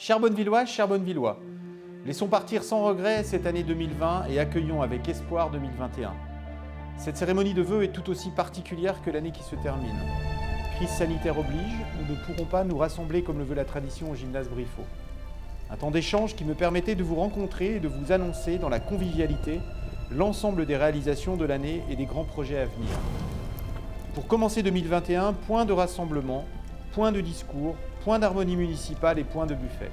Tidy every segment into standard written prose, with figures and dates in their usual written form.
Chères Bonnevilloises, chers Bonnevillois, laissons partir sans regret cette année 2020 et accueillons avec espoir 2021. Cette cérémonie de vœux est tout aussi particulière que l'année qui se termine. Crise sanitaire oblige, nous ne pourrons pas nous rassembler comme le veut la tradition au gymnase Briffaut. Un temps d'échange qui me permettait de vous rencontrer et de vous annoncer dans la convivialité l'ensemble des réalisations de l'année et des grands projets à venir. Pour commencer 2021, point de rassemblement, point de discours, point d'harmonie municipale et point de buffet.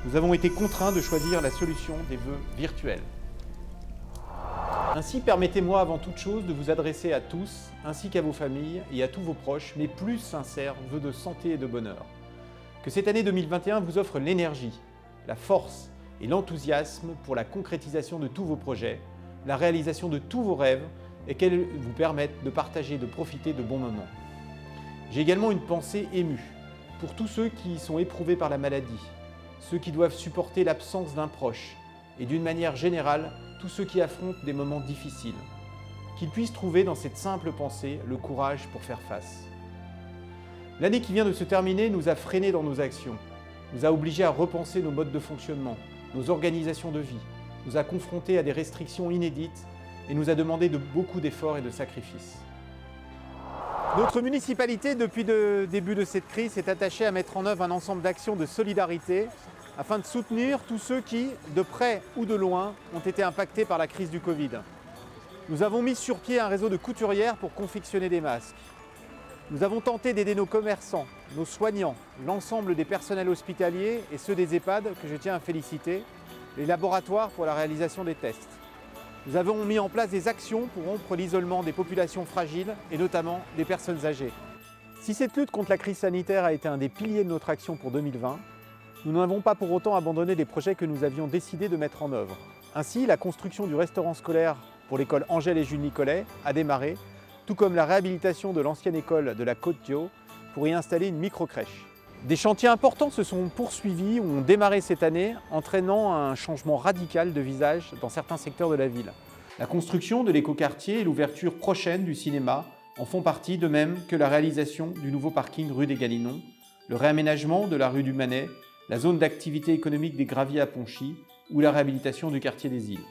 Nous avons été contraints de choisir la solution des vœux virtuels. Ainsi, permettez-moi avant toute chose de vous adresser à tous, ainsi qu'à vos familles et à tous vos proches, mes plus sincères vœux de santé et de bonheur. Que cette année 2021 vous offre l'énergie, la force et l'enthousiasme pour la concrétisation de tous vos projets, la réalisation de tous vos rêves et qu'elle vous permette de partager et de profiter de bons moments. J'ai également une pensée émue pour tous ceux qui sont éprouvés par la maladie, ceux qui doivent supporter l'absence d'un proche et d'une manière générale, tous ceux qui affrontent des moments difficiles. Qu'ils puissent trouver dans cette simple pensée le courage pour faire face. L'année qui vient de se terminer nous a freinés dans nos actions, nous a obligés à repenser nos modes de fonctionnement, nos organisations de vie, nous a confrontés à des restrictions inédites et nous a demandé beaucoup d'efforts et de sacrifices. Notre municipalité, depuis le début de cette crise, s'est attachée à mettre en œuvre un ensemble d'actions de solidarité afin de soutenir tous ceux qui, de près ou de loin, ont été impactés par la crise du Covid. Nous avons mis sur pied un réseau de couturières pour confectionner des masques. Nous avons tenté d'aider nos commerçants, nos soignants, l'ensemble des personnels hospitaliers et ceux des EHPAD, que je tiens à féliciter, les laboratoires pour la réalisation des tests. Nous avons mis en place des actions pour rompre l'isolement des populations fragiles et notamment des personnes âgées. Si cette lutte contre la crise sanitaire a été un des piliers de notre action pour 2020, nous n'avons pas pour autant abandonné les projets que nous avions décidé de mettre en œuvre. Ainsi, la construction du restaurant scolaire pour l'école Angèle et Jules Nicolet a démarré, tout comme la réhabilitation de l'ancienne école de la Côte-Thio pour y installer une micro-crèche. Des chantiers importants se sont poursuivis ou ont démarré cette année, entraînant un changement radical de visage dans certains secteurs de la ville. La construction de l'écoquartier et l'ouverture prochaine du cinéma en font partie, de même que la réalisation du nouveau parking rue des Galinons, le réaménagement de la rue du Manet, la zone d'activité économique des Graviers à Ponchy ou la réhabilitation du quartier des Îles.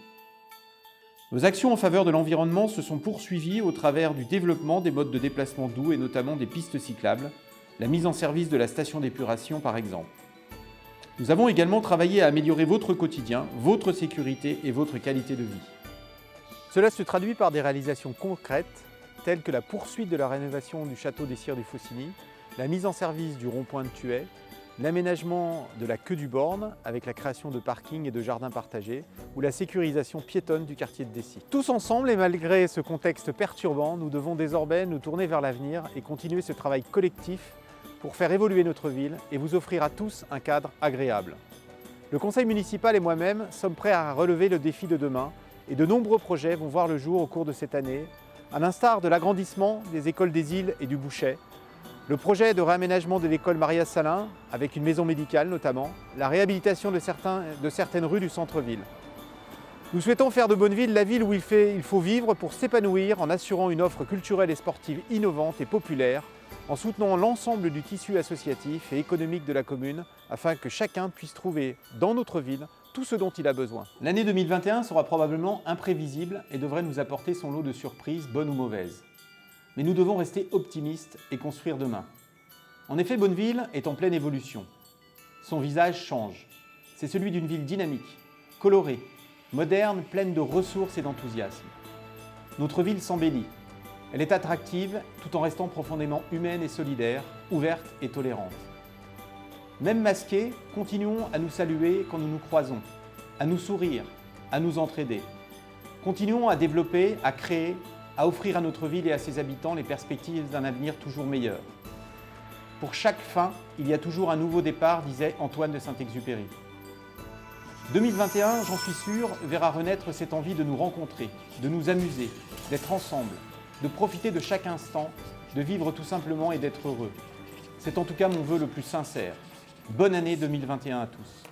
Nos actions en faveur de l'environnement se sont poursuivies au travers du développement des modes de déplacement doux et notamment des pistes cyclables, la mise en service de la station d'épuration par exemple. Nous avons également travaillé à améliorer votre quotidien, votre sécurité et votre qualité de vie. Cela se traduit par des réalisations concrètes telles que la poursuite de la rénovation du château des Sires du Faucigny, la mise en service du rond-point de Thuey, l'aménagement de la queue du Borne avec la création de parkings et de jardins partagés ou la sécurisation piétonne du quartier de Dessy. Tous ensemble et malgré ce contexte perturbant, nous devons désormais nous tourner vers l'avenir et continuer ce travail collectif pour faire évoluer notre ville et vous offrir à tous un cadre agréable. Le conseil municipal et moi-même sommes prêts à relever le défi de demain et de nombreux projets vont voir le jour au cours de cette année, à l'instar de l'agrandissement des écoles des Îles et du Bouchet, le projet de réaménagement de l'école Maria Salin, avec une maison médicale notamment, la réhabilitation de certaines rues du centre-ville. Nous souhaitons faire de Bonneville la ville où il faut vivre pour s'épanouir en assurant une offre culturelle et sportive innovante et populaire, en soutenant l'ensemble du tissu associatif et économique de la commune, afin que chacun puisse trouver dans notre ville tout ce dont il a besoin. L'année 2021 sera probablement imprévisible et devrait nous apporter son lot de surprises, bonnes ou mauvaises. Mais nous devons rester optimistes et construire demain. En effet, Bonneville est en pleine évolution. Son visage change. C'est celui d'une ville dynamique, colorée, moderne, pleine de ressources et d'enthousiasme. Notre ville s'embellit. Elle est attractive tout en restant profondément humaine et solidaire, ouverte et tolérante. Même masqués, continuons à nous saluer quand nous nous croisons, à nous sourire, à nous entraider. Continuons à développer, à créer, à offrir à notre ville et à ses habitants les perspectives d'un avenir toujours meilleur. Pour chaque fin, il y a toujours un nouveau départ, disait Antoine de Saint-Exupéry. 2021, j'en suis sûr, verra renaître cette envie de nous rencontrer, de nous amuser, d'être ensemble, de profiter de chaque instant, de vivre tout simplement et d'être heureux. C'est en tout cas mon vœu le plus sincère. Bonne année 2021 à tous.